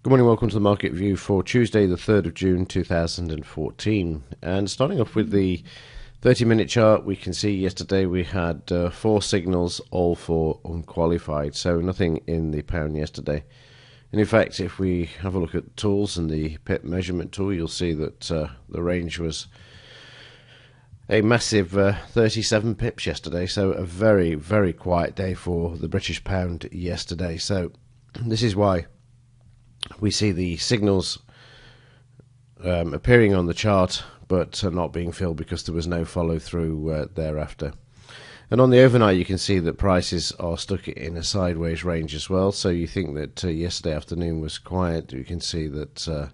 Good morning, welcome to the market view for Tuesday the 3rd of June 2014. And starting off with the 30-minute chart, we can see yesterday we had 4 signals, all for unqualified, so nothing in the pound yesterday. And in fact, if we have a look at tools and the pip measurement tool, you'll see that the range was a massive 37 pips yesterday, so a very, very quiet day for the British pound yesterday. So this is why we see the signals appearing on the chart but not being filled, because there was no follow through thereafter. And on the overnight you can see that prices are stuck in a sideways range as well. So you think that yesterday afternoon was quiet. You can see that at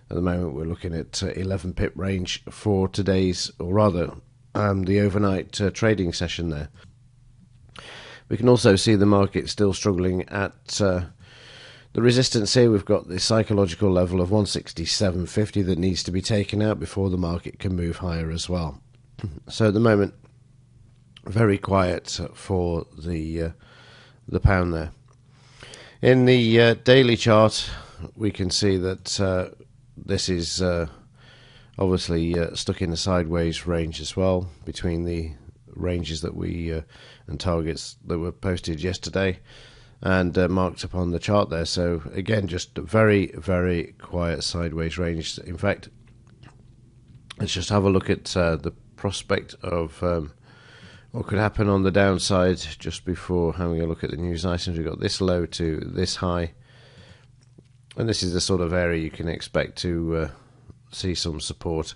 the moment we're looking at 11 pip range for today's, or rather the overnight trading session there. We can also see the market still struggling at the resistance here. We've got the psychological level of 167.50 that needs to be taken out before the market can move higher as well. So at the moment, very quiet for the pound there. In the daily chart, we can see that this is obviously stuck in a sideways range as well, between the ranges that we and targets that were posted yesterday and marked up on the chart there. So again, just a very, very quiet sideways range. In fact, let's just have a look at the prospect of what could happen on the downside just before having a look at the news items. We've got this low to this high, and this is the sort of area you can expect to see some support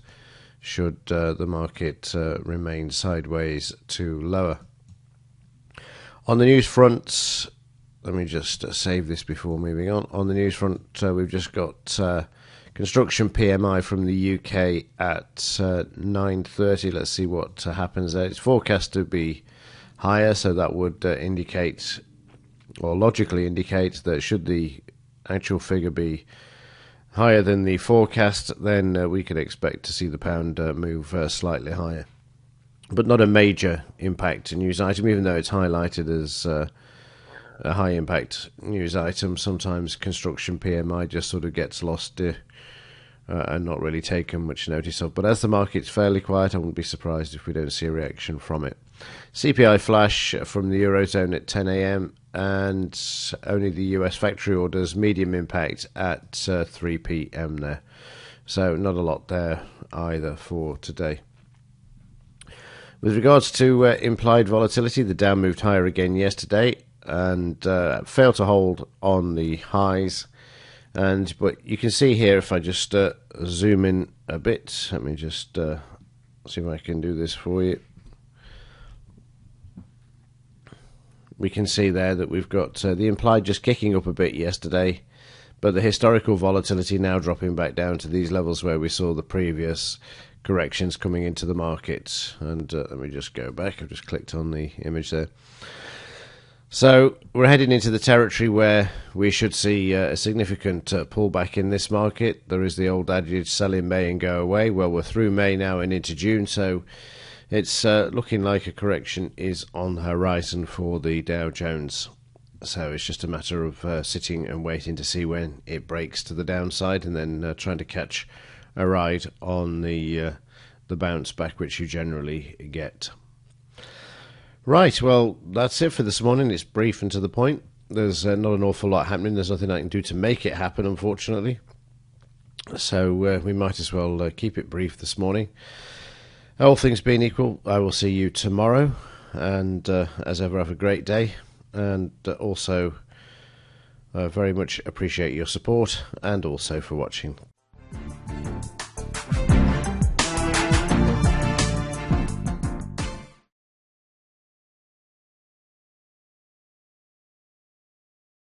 should the market remain sideways to lower. On the news front, let me just save this before moving on. On the news front, we've just got construction PMI from the UK at 9:30. Let's see what happens there. It's forecast to be higher, so that would indicate, or logically indicate, that should the actual figure be higher than the forecast, then we could expect to see the pound move slightly higher. But not a major impact news item, even though it's highlighted as a high impact news item. Sometimes construction PMI just sort of gets lost and not really taken much notice of. But as the market's fairly quiet, I wouldn't be surprised if we don't see a reaction from it. CPI flash from the Eurozone at 10 AM, and only the US factory orders, medium impact at 3 PM there. So not a lot there either for today. With regards to implied volatility, the Dow moved higher again yesterday and failed to hold on the highs. But you can see here, if I just zoom in a bit, let me just see if I can do this for you. We can see there that we've got the implied just kicking up a bit yesterday, but the historical volatility now dropping back down to these levels where we saw the previous corrections coming into the market. And let me just go back. I've just clicked on the image there. So we're heading into the territory where we should see a significant pullback in this market. There is the old adage, sell in May and go away. Well, we're through May now and into June, so it's looking like a correction is on the horizon for the Dow Jones. So it's just a matter of sitting and waiting to see when it breaks to the downside, and then trying to catch a ride on the bounce back, which you generally get. Right, well, that's it for this morning. It's brief and to the point. There's not an awful lot happening. There's nothing I can do to make it happen, unfortunately. So we might as well keep it brief this morning. All things being equal, I will see you tomorrow. And as ever, have a great day. And also very much appreciate your support, and also for watching.